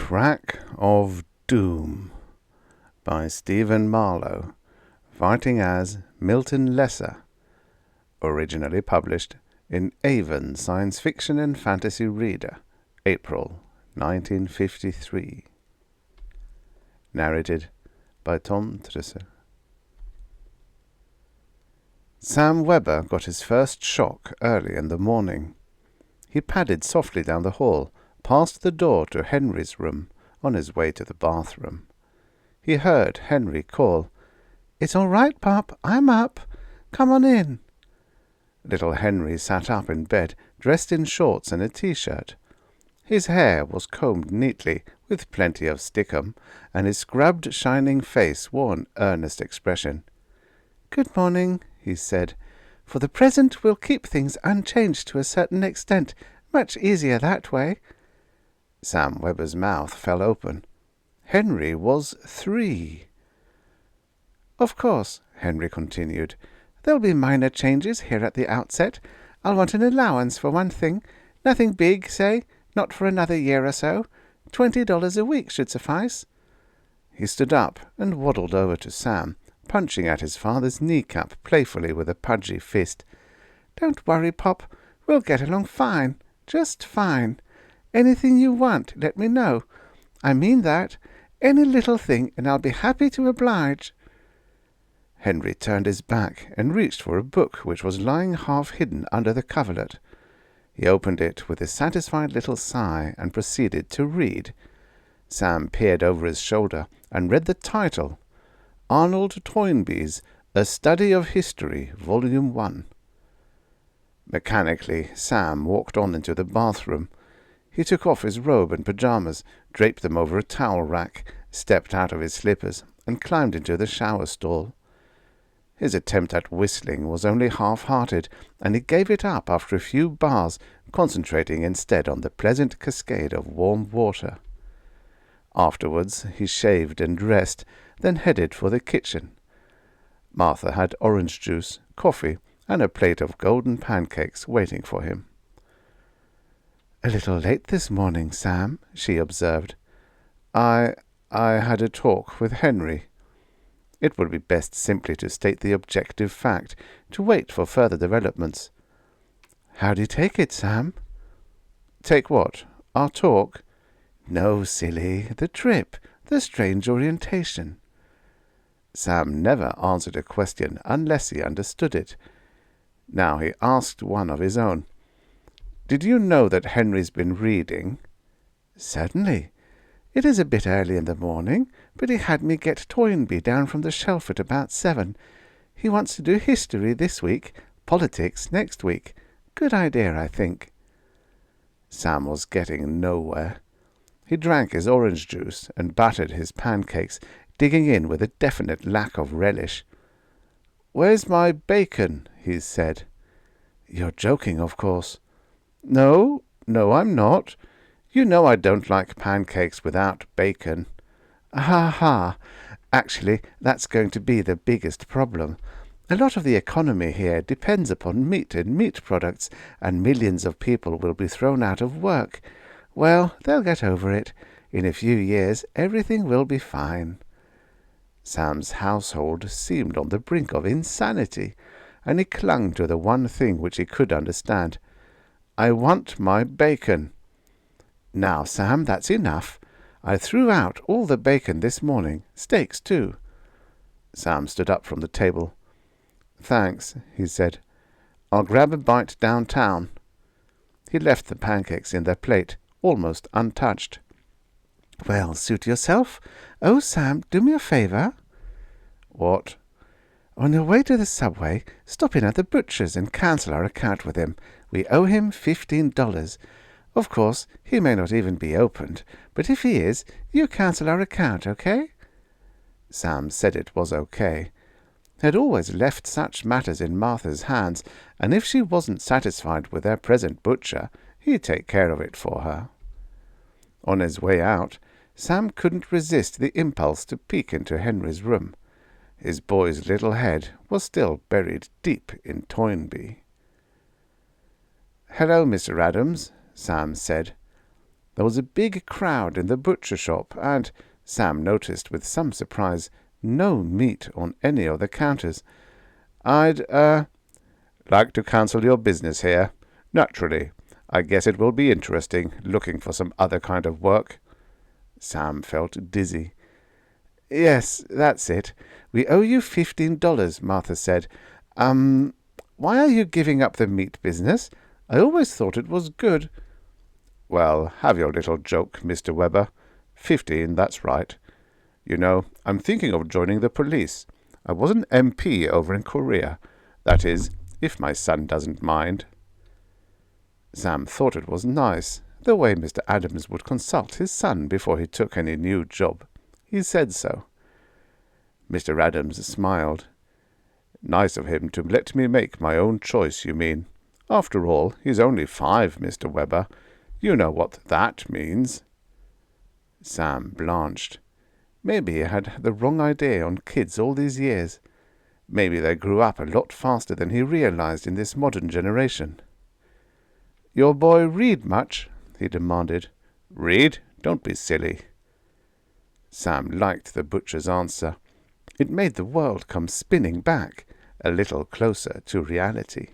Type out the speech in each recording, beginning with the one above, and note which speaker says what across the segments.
Speaker 1: Crack of Doom by Stephen Marlowe, writing as Milton Lesser, originally published in Avon Science Fiction and Fantasy Reader, April 1953. Narrated by Tom Tresser. Sam Webber got his first shock early in the morning. He padded softly down the hall, past the door to Henry's room, on his way to the bathroom. He heard Henry call, "It's all right, Pop, I'm up. Come on in." Little Henry sat up in bed, dressed in shorts and a T-shirt. His hair was combed neatly, with plenty of stickum, and his scrubbed, shining face wore an earnest expression. "Good morning," he said. "For the present we'll keep things unchanged to a certain extent. Much easier that way." Sam Webber's mouth fell open. Henry was 3. "Of course," Henry continued, "there'll be minor changes here at the outset. I'll want an allowance for one thing. Nothing big, say, not for another year or so. $20 a week should suffice." He stood up and waddled over to Sam, punching at his father's kneecap playfully with a pudgy fist. "Don't worry, Pop. We'll get along fine. Just fine. Anything you want, let me know. I mean that. Any little thing, and I'll be happy to oblige." Henry turned his back and reached for a book which was lying half-hidden under the coverlet. He opened it with a satisfied little sigh and proceeded to read. Sam peered over his shoulder and read the title, Arnold Toynbee's A Study of History, Volume 1. Mechanically, Sam walked on into the bathroom. He took off his robe and pyjamas, draped them over a towel rack, stepped out of his slippers, and climbed into the shower stall. His attempt at whistling was only half-hearted, and he gave it up after a few bars, concentrating instead on the pleasant cascade of warm water. Afterwards he shaved and dressed, then headed for the kitchen. Martha had orange juice, coffee, and a plate of golden pancakes waiting for him. "A little late this morning, Sam," she observed. I had a talk with Henry." It would be best simply to state the objective fact, to wait for further developments. "How do you take it, Sam?" "Take what? Our talk?" "No, silly. The trip. The strange orientation." Sam never answered a question unless he understood it. Now he asked one of his own. "Did you know that Henry's been reading?" "Certainly. It is a bit early in the morning, but he had me get Toynbee down from the shelf at about 7. He wants to do history this week, politics next week. Good idea, I think." Sam was getting nowhere. He drank his orange juice and buttered his pancakes, digging in with a definite lack of relish. "Where's my bacon?" he said. "You're joking, of course." No, I'm not. You know I don't like pancakes without bacon." "Ha ha! Actually, that's going to be the biggest problem. A lot of the economy here depends upon meat and meat products, and millions of people will be thrown out of work. Well, they'll get over it. In a few years, everything will be fine." Sam's household seemed on the brink of insanity, and he clung to the one thing which he could understand. "I want my bacon." "Now, Sam, that's enough. I threw out all the bacon this morning, steaks too." Sam stood up from the table. "Thanks," he said. "I'll grab a bite downtown." He left the pancakes in their plate, almost untouched. "Well, suit yourself. Oh, Sam, do me a favour." "What?" "On your way to the subway, stop in at the butcher's and cancel our account with him. We owe him $15. Of course, he may not even be opened, but if he is, you cancel our account, okay?" Sam said it was okay. He had always left such matters in Martha's hands, and if she wasn't satisfied with their present butcher, he'd take care of it for her. On his way out, Sam couldn't resist the impulse to peek into Henry's room. His boy's little head was still buried deep in Toynbee. "Hello, Mr. Adams," Sam said. There was a big crowd in the butcher shop, and, Sam noticed with some surprise, no meat on any of the counters. "I'd, like to cancel your business here. Naturally. I guess it will be interesting, looking for some other kind of work." Sam felt dizzy. "Yes, that's it. We owe you $15, Martha said. Why are you giving up the meat business? I always thought it was good." "Well, have your little joke, Mr. Webber. 15, that's right. You know, I'm thinking of joining the police. I was an MP over in Korea. That is, if my son doesn't mind." Sam thought it was nice, the way Mr. Adams would consult his son before he took any new job. He said so. Mr. Adams smiled. "Nice of him to let me make my own choice, you mean. After all, he's only 5, Mr. Webber. You know what that means." Sam blanched. Maybe he had the wrong idea on kids all these years. Maybe they grew up a lot faster than he realized in this modern generation. "Your boy read much?" he demanded. "Read? Don't be silly." Sam liked the butcher's answer. It made the world come spinning back, a little closer to reality.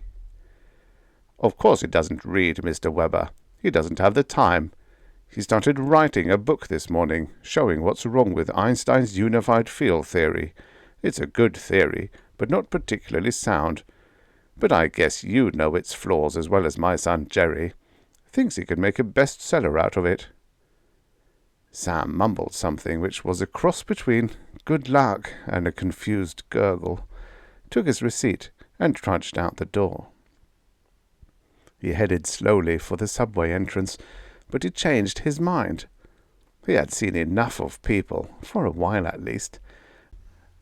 Speaker 1: "Of course he doesn't read, Mr. Webber. He doesn't have the time. He started writing a book this morning, showing what's wrong with Einstein's unified field theory. It's a good theory, but not particularly sound. But I guess you know its flaws as well as my son Jerry. Thinks he could make a bestseller out of it." Sam mumbled something which was a cross between "good luck" and a confused gurgle, took his receipt, and trudged out the door. He headed slowly for the subway entrance, but he changed his mind. He had seen enough of people, for a while at least,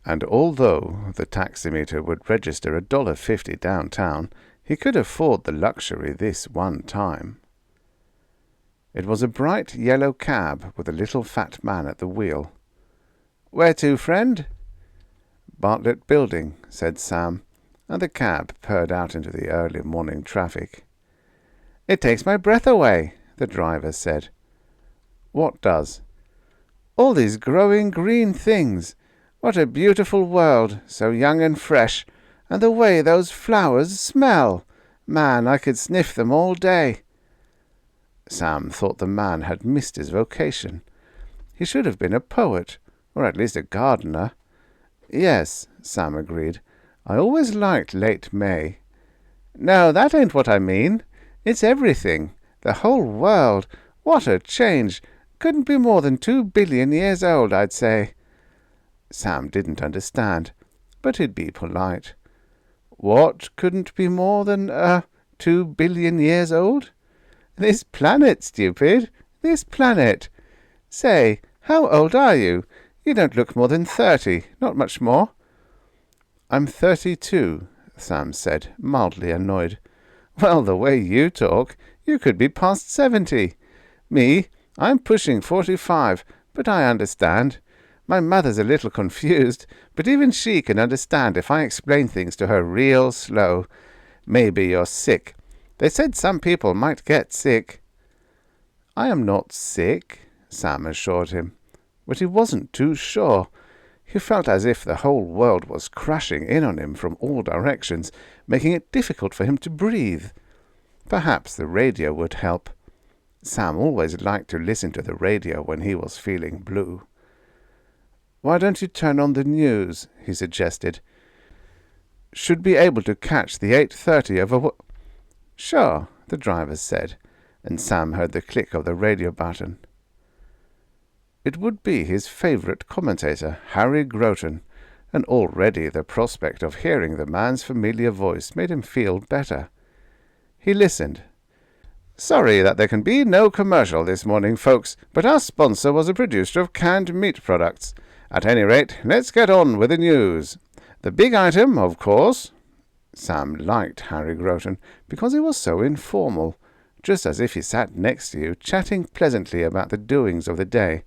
Speaker 1: and although the taximeter would register $1.50 downtown, he could afford the luxury this one time. It was a bright yellow cab with a little fat man at the wheel. "Where to, friend?" "Bartlett Building," said Sam, and the cab purred out into the early morning traffic. "It takes my breath away," the driver said. "What does?" "All these growing green things. What a beautiful world, so young and fresh, and the way those flowers smell. Man, I could sniff them all day." Sam thought the man had missed his vocation. He should have been a poet, or at least a gardener. "Yes," Sam agreed. "I always liked late May." "No, that ain't what I mean. It's everything. The whole world. What a change! Couldn't be more than 2 billion years old, I'd say." Sam didn't understand, but he'd be polite. "What couldn't be more than, 2 billion years old?" "This planet, stupid. This planet. Say, how old are you? You don't look more than 30, not much more." "I'm 32, Sam said, mildly annoyed. "Well, the way you talk, you could be past 70. Me, I'm pushing 45, but I understand. My mother's a little confused, but even she can understand if I explain things to her real slow. Maybe you're sick. They said some people might get sick." "I am not sick," Sam assured him, but he wasn't too sure. He felt as if the whole world was crashing in on him from all directions, making it difficult for him to breathe. Perhaps the radio would help. Sam always liked to listen to the radio when he was feeling blue. "Why don't you turn on the news?" he suggested. "Should be able to catch the 8:30 of a "Sure," the driver said, and Sam heard the click of the radio button. It would be his favourite commentator, Harry Groton, and already the prospect of hearing the man's familiar voice made him feel better. He listened. "Sorry that there can be no commercial this morning, folks, but our sponsor was a producer of canned meat products. At any rate, let's get on with the news. The big item, of course." Sam liked Harry Groton because he was so informal, just as if he sat next to you, chatting pleasantly about the doings of the day,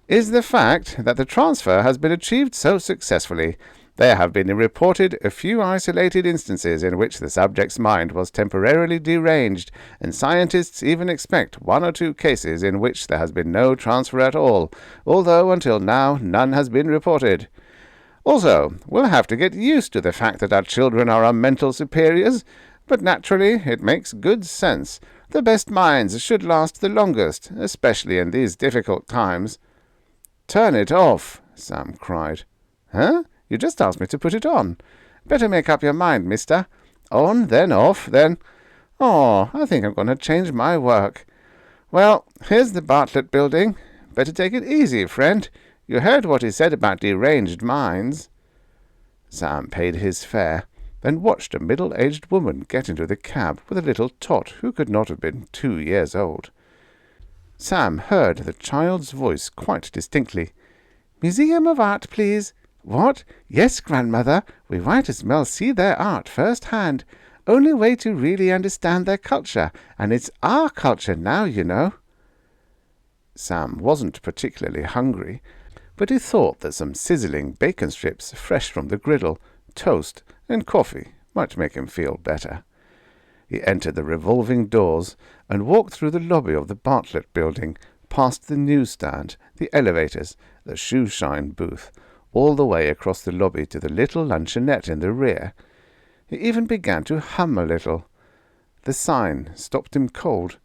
Speaker 1: "is the fact that the transfer has been achieved so successfully. There have been reported a few isolated instances in which the subject's mind was temporarily deranged, and scientists even expect 1 or 2 cases in which there has been no transfer at all, although until now none has been reported. Also, we'll have to get used to the fact that our children are our mental superiors, but naturally it makes good sense. The best minds should last the longest, especially in these difficult times." "Turn it off," Sam cried. "Huh? You just asked me to put it on. Better make up your mind, mister. On, then off, then— Oh, I think I'm going to change my work. Well, here's the Bartlett building. Better take it easy, friend. You heard what he said about deranged minds." Sam paid his fare, then watched a middle-aged woman get into the cab with a little tot who could not have been 2 years old. Sam heard the child's voice quite distinctly. "Museum of Art, please." "What? Yes, grandmother. We might as well see their art first-hand. Only way to really understand their culture, and it's our culture now, you know." Sam wasn't particularly hungry, but he thought that some sizzling bacon strips fresh from the griddle, toast, and coffee might make him feel better. He entered the revolving doors and walked through the lobby of the Bartlett building, past the newsstand, the elevators, the shoe-shine booth, all the way across the lobby to the little luncheonette in the rear. He even began to hum a little. The sign stopped him cold.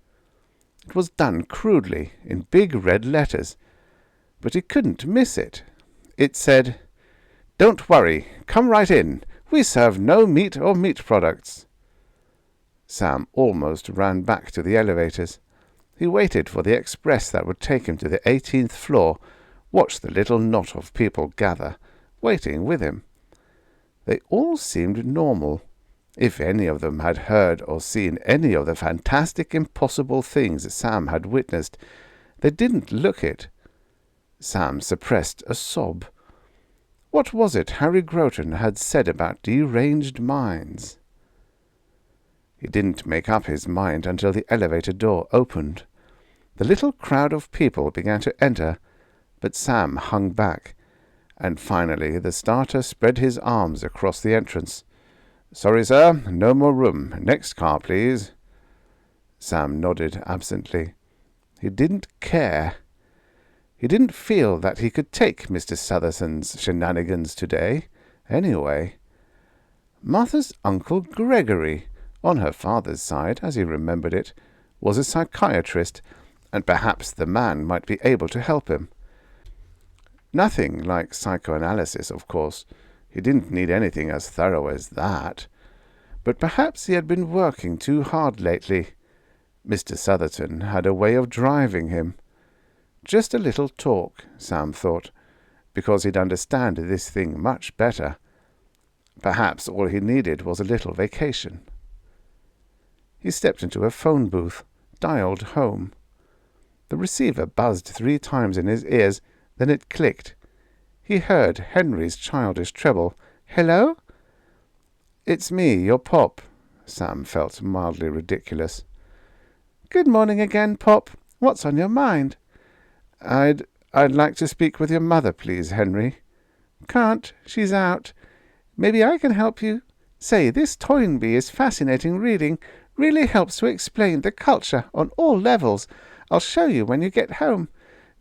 Speaker 1: It was done crudely, in big red letters, but he couldn't miss it. It said, "Don't worry, come right in. We serve no meat or meat products." Sam almost ran back to the elevators. He waited for the express that would take him to the 18th floor, watched the little knot of people gather, waiting with him. They all seemed normal. If any of them had heard or seen any of the fantastic, impossible things Sam had witnessed, they didn't look it. Sam suppressed a sob. What was it Harry Groton had said about deranged minds? He didn't make up his mind until the elevator door opened. The little crowd of people began to enter, but Sam hung back, and finally the starter spread his arms across the entrance. "Sorry, sir, no more room. Next car, please." Sam nodded absently. He didn't care. He didn't feel that he could take Mr. Sutherland's shenanigans today, anyway. Martha's Uncle Gregory, on her father's side, as he remembered it, was a psychiatrist, and perhaps the man might be able to help him. Nothing like psychoanalysis, of course. He didn't need anything as thorough as that. But perhaps he had been working too hard lately. Mr. Sutherland had a way of driving him. Just a little talk, Sam thought, because he'd understand this thing much better. Perhaps all he needed was a little vacation. He stepped into a phone booth, dialed home. The receiver buzzed 3 times in his ears, then it clicked. He heard Henry's childish treble. "Hello?" "It's me, your Pop." Sam felt mildly ridiculous. "Good morning again, Pop. What's on your mind?" I'd like to speak with your mother, please, Henry." "Can't. She's out. Maybe I can help you. Say, this Toynbee is fascinating reading. Really helps to explain the culture on all levels. I'll show you when you get home.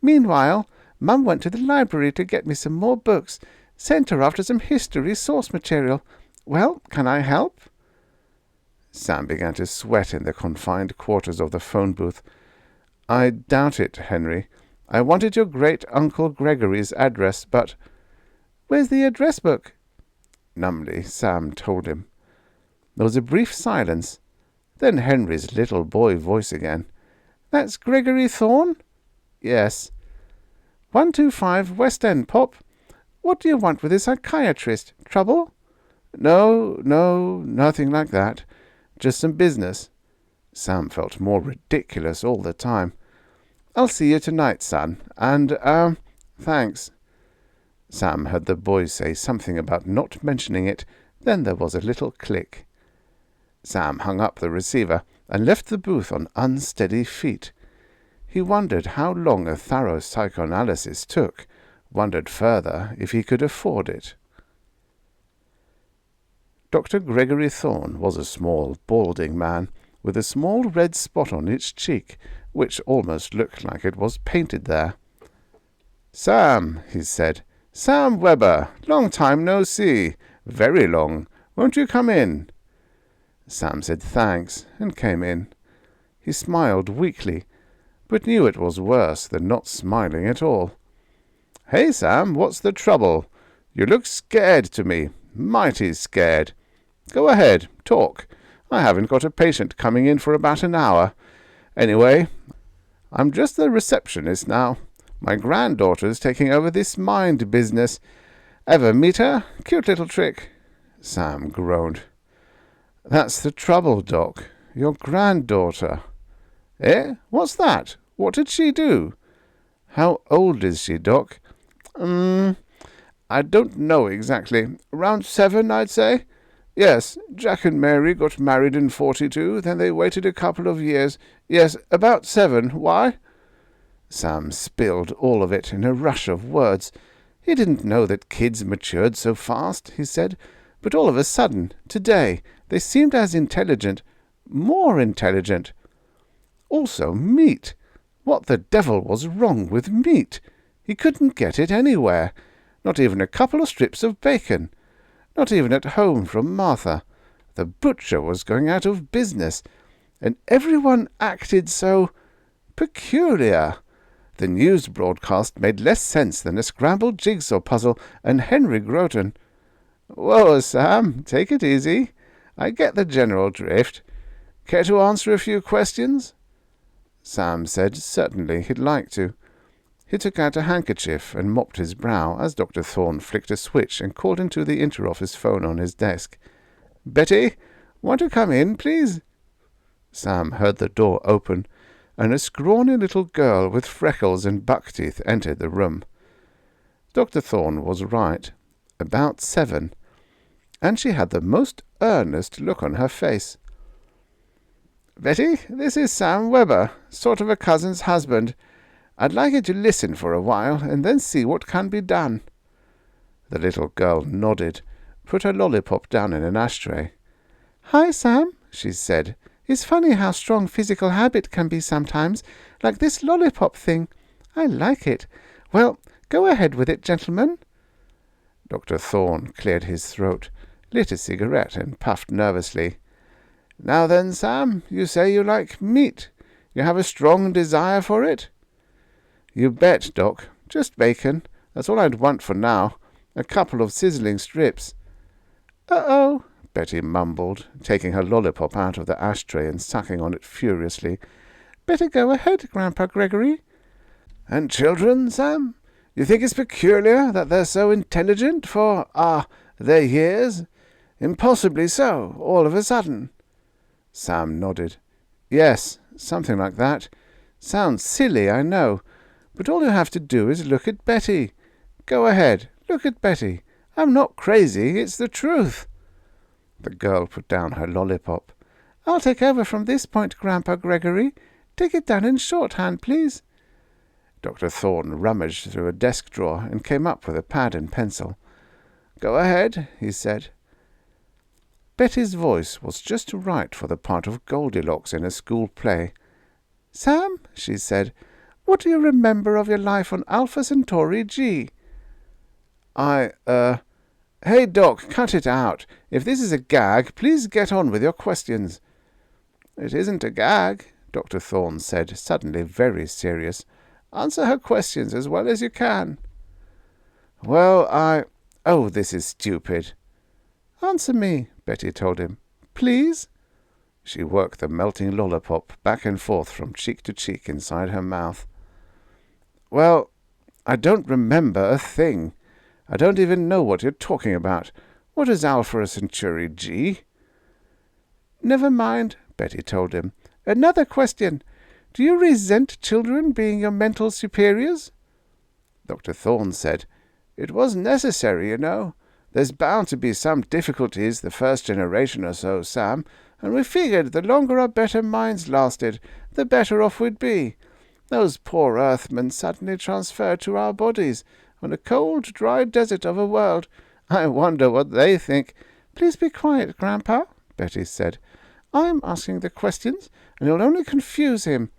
Speaker 1: Meanwhile, Mum went to the library to get me some more books. Sent her after some history source material. Well, can I help?" Sam began to sweat in the confined quarters of the phone booth. "I doubt it, Henry. I wanted your great-uncle Gregory's address, but—" "Where's the address book?" Numbly, Sam told him. There was a brief silence. Then Henry's little boy voice again. "That's Gregory Thorne?" "Yes." 125 West End, Pop. What do you want with a psychiatrist? Trouble?" No, nothing like that. Just some business." Sam felt more ridiculous all the time. "I'll see you tonight, son. And, thanks." Sam heard the boy say something about not mentioning it. Then there was a little click. Sam hung up the receiver and left the booth on unsteady feet. He wondered how long a thorough psychoanalysis took, wondered further if he could afford it. Dr. Gregory Thorne was a small, balding man, with a small red spot on each cheek, which almost looked like it was painted there. "Sam," he said. "Sam Webber, long time no see. Very long. Won't you come in?" Sam said thanks, and came in. He smiled weakly, but knew it was worse than not smiling at all. "Hey, Sam, what's the trouble? You look scared to me. Mighty scared. Go ahead, talk. I haven't got a patient coming in for about an hour. Anyway, I'm just the receptionist now. My granddaughter's taking over this mind business. Ever meet her? Cute little trick." Sam groaned. "That's the trouble, Doc. Your granddaughter." "Eh? What's that? What did she do?" "How old is she, Doc?" I don't know exactly. Around 7, I'd say. Yes, Jack and Mary got married in 42, then they waited a couple of years. Yes, about 7. Why?" Sam spilled all of it in a rush of words. He didn't know that kids matured so fast, he said, but all of a sudden, today, they seemed as intelligent, more intelligent. Also meat. What the devil was wrong with meat? He couldn't get it anywhere. Not even a couple of strips of bacon. Not even at home from Martha. The butcher was going out of business, and everyone acted so peculiar. The news broadcast made less sense than a scrambled jigsaw puzzle and Henry Groton. "Whoa, Sam, take it easy. I get the general drift. Care to answer a few questions?" Sam said certainly he'd like to. He took out a handkerchief and mopped his brow as Dr. Thorne flicked a switch and called into the inter-office phone on his desk. "Betty, want to come in, please?" Sam heard the door open, and a scrawny little girl with freckles and buck teeth entered the room. Dr. Thorne was right. About 7. And she had the most earnest look on her face. "Betty, this is Sam Webber, sort of a cousin's husband. I'd like you to listen for a while, and then see what can be done." The little girl nodded, put her lollipop down in an ashtray. "Hi, Sam," she said. "It's funny how strong physical habit can be sometimes, like this lollipop thing. I like it. Well, go ahead with it, gentlemen." Dr. Thorne cleared his throat, lit a cigarette, and puffed nervously. "Now then, Sam, you say you like meat. You have a strong desire for it?" "You bet, Doc. Just bacon. That's all I'd want for now. A couple of sizzling strips." "Uh-oh," Betty mumbled, taking her lollipop out of the ashtray and sucking on it furiously. "Better go ahead, Grandpa Gregory." "And children, Sam? You think it's peculiar that they're so intelligent for, their years? Impossibly so, all of a sudden." Sam nodded. "Yes, something like that. Sounds silly, I know. But all you have to do is look at Betty. Go ahead, look at Betty. I'm not crazy, it's the truth." The girl put down her lollipop. "I'll take over from this point, Grandpa Gregory. Take it down in shorthand, please." Dr. Thorne rummaged through a desk drawer and came up with a pad and pencil. "Go ahead," he said. Betty's voice was just right for the part of Goldilocks in a school play. "Sam," she said, "what do you remember of your life on Alpha Centauri G?" Hey, Doc, cut it out. If this is a gag, please get on with your questions." "It isn't a gag," Dr. Thorne said, suddenly very serious. "Answer her questions as well as you can." "Well, Oh, this is stupid." "Answer me," Betty told him. "Please?" She worked the melting lollipop back and forth from cheek to cheek inside her mouth. "Well, I don't remember a thing. I don't even know what you're talking about. What is Alpha Centauri G?" "Never mind," Betty told him. "Another question. Do you resent children being your mental superiors?" Dr. Thorne said, "It was necessary, you know. There's bound to be some difficulties the first generation or so, Sam, and we figured the longer our better minds lasted, the better off we'd be. Those poor Earthmen suddenly transferred to our bodies, on a cold, dry desert of a world. I wonder what they think. "Please be quiet, Grandpa," Betty said. "I'm asking the questions, and you'll only confuse him.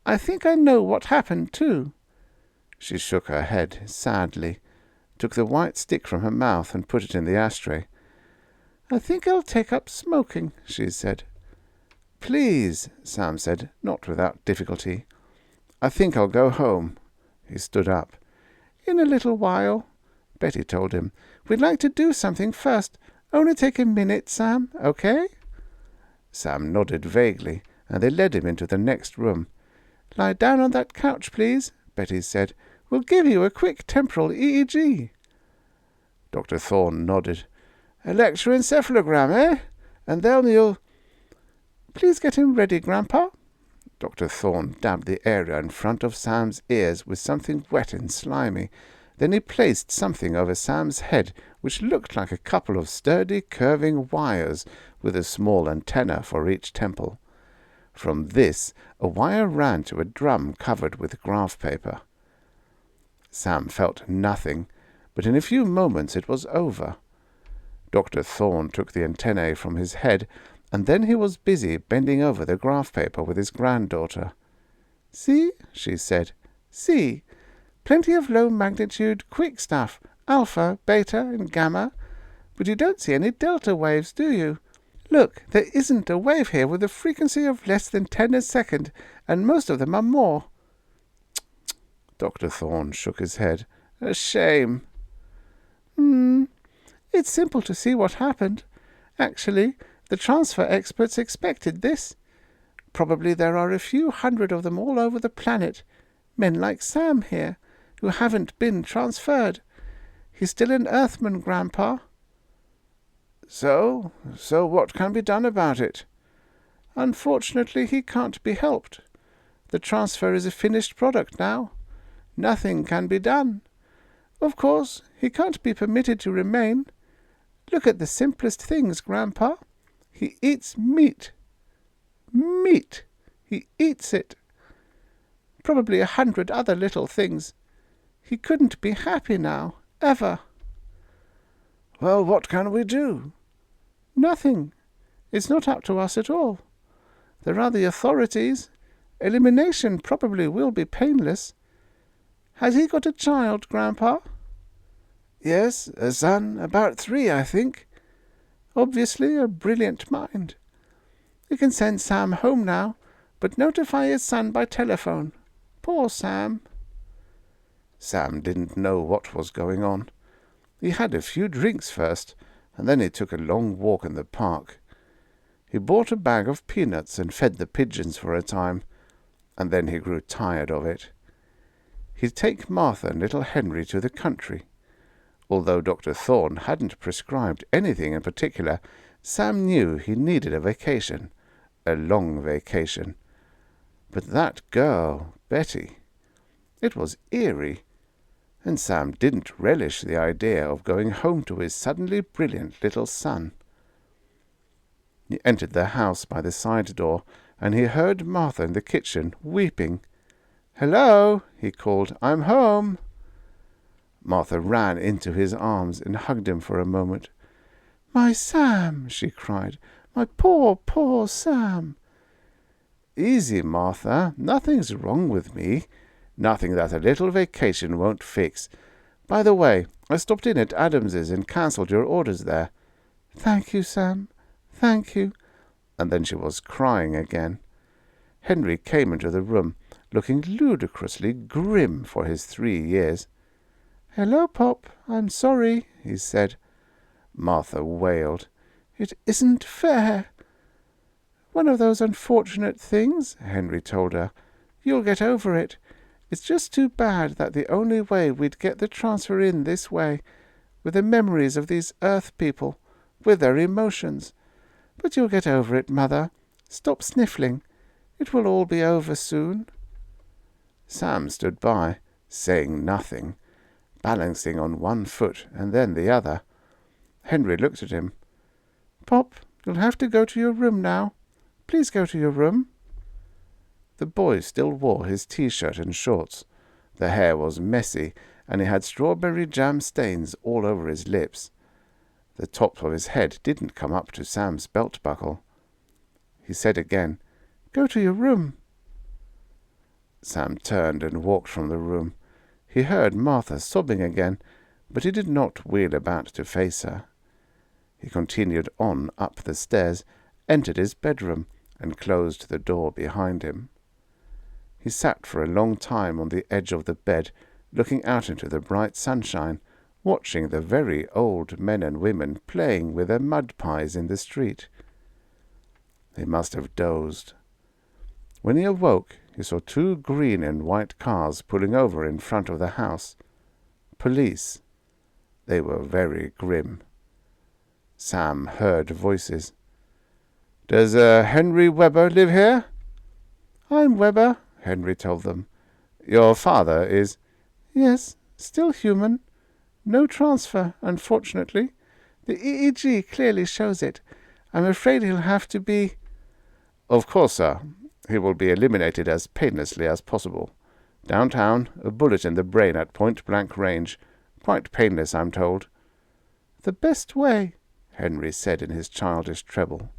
Speaker 1: I think I know what happened, too." She shook her head sadly, took the white stick from her mouth and put it in the ashtray. "I think I'll take up smoking," she said. "Please," Sam said, not without difficulty. "I think I'll go home." He stood up. "In a little while," Betty told him. "We'd like to do something first. Only take a minute, Sam, okay?" Sam nodded vaguely, and they led him into the next room. "Lie down on that couch, please," Betty said. "We'll give you a quick temporal EEG." Dr. Thorne nodded. "Electroencephalogram, eh? And then you'll—" "Please get him ready, Grandpa." Dr. Thorne dabbed the area in front of Sam's ears with something wet and slimy. Then he placed something over Sam's head which looked like a couple of sturdy curving wires with a small antenna for each temple. From this a wire ran to a drum covered with graph paper. Sam felt nothing, but in a few moments it was over. Dr. Thorne took the antennae from his head, and then he was busy bending over the graph paper with his granddaughter. "See," she said. "See. Plenty of low-magnitude, quick stuff, alpha, beta, and gamma. But you don't see any delta waves, do you? Look, there isn't a wave here with a frequency of less than 10 a second, and most of them are more." Dr. Thorne shook his head. "A shame." It's simple to see what happened. Actually, the transfer experts expected this. Probably there are a few hundred of them all over the planet, men like Sam here, who haven't been transferred. He's still an Earthman, Grandpa." So what can be done about it?" "Unfortunately, he can't be helped. The transfer is a finished product now. Nothing can be done. Of course, he can't be permitted to remain. Look at the simplest things, Grandpa. He eats meat. Meat! He eats it. Probably 100 other little things. He couldn't be happy now, ever." "Well, what can we do?" "Nothing. It's not up to us at all. There are the authorities. Elimination probably will be painless. Has he got a child, Grandpa?" "Yes, a son, about 3, I think." "Obviously a brilliant mind. We can send Sam home now, but notify his son by telephone. Poor Sam." Sam didn't know what was going on. He had a few drinks first, and then he took a long walk in the park. He bought a bag of peanuts and fed the pigeons for a time, and then he grew tired of it. He'd take Martha and little Henry to the country. Although Dr. Thorne hadn't prescribed anything in particular, Sam knew he needed a vacation, a long vacation. But that girl, Betty, it was eerie, and Sam didn't relish the idea of going home to his suddenly brilliant little son. He entered the house by the side door, and he heard Martha in the kitchen, weeping. "Hello," he called. "I'm home." Martha ran into his arms and hugged him for a moment. "My Sam," she cried. "My poor, poor Sam." "Easy, Martha. Nothing's wrong with me. Nothing that a little vacation won't fix. By the way, I stopped in at Adams's and cancelled your orders there." "Thank you, Sam. Thank you." And then she was crying again. Henry came into the room, looking ludicrously grim for his 3 years. "Hello, Pop. I'm sorry," he said. Martha wailed. "It isn't fair." "One of those unfortunate things," Henry told her. "You'll get over it. It's just too bad that the only way we'd get the transfer in this way, with the memories of these Earth people, with their emotions. But you'll get over it, Mother. Stop sniffling. It will all be over soon." Sam stood by, saying nothing, balancing on one foot and then the other. Henry looked at him. "Pop, you'll have to go to your room now. Please go to your room." The boy still wore his T-shirt and shorts. The hair was messy, and he had strawberry jam stains all over his lips. The top of his head didn't come up to Sam's belt buckle. He said again, "Go to your room." Sam turned and walked from the room. He heard Martha sobbing again, but he did not wheel about to face her. He continued on up the stairs, entered his bedroom, and closed the door behind him. He sat for a long time on the edge of the bed, looking out into the bright sunshine, watching the very old men and women playing with their mud pies in the street. They must have dozed. When he awoke, he saw 2 green and white cars pulling over in front of the house. Police. They were very grim. Sam heard voices. "Does Henry Webber live here?" "I'm Webber," Henry told them. "Your father is—" "Yes, still human. No transfer, unfortunately. The EEG clearly shows it. I'm afraid he'll have to be—" "Of course, sir. He will be eliminated as painlessly as possible. Downtown, a bullet in the brain at point-blank range. Quite painless, I'm told." "The best way," Henry said in his childish treble.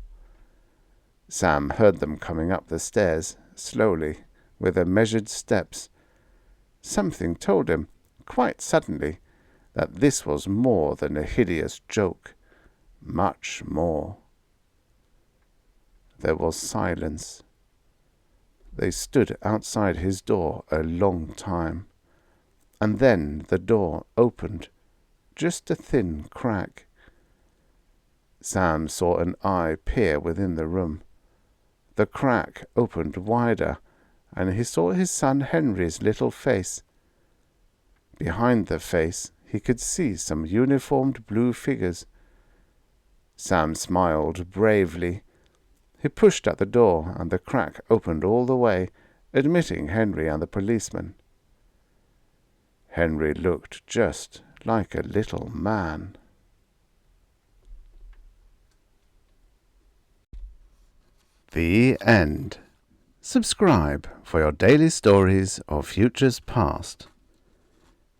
Speaker 1: Sam heard them coming up the stairs, slowly, with their measured steps. Something told him, quite suddenly, that this was more than a hideous joke. Much more. There was silence. They stood outside his door a long time, and then the door opened, just a thin crack. Sam saw an eye peer within the room. The crack opened wider, and he saw his son Henry's little face. Behind the face he could see some uniformed blue figures. Sam smiled bravely. He pushed at the door, and the crack opened all the way, admitting Henry and the policeman. Henry looked just like a little man. The end. Subscribe for your daily stories of futures past.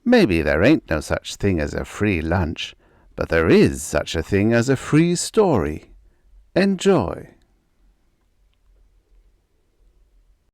Speaker 1: Maybe there ain't no such thing as a free lunch, but there is such a thing as a free story. Enjoy.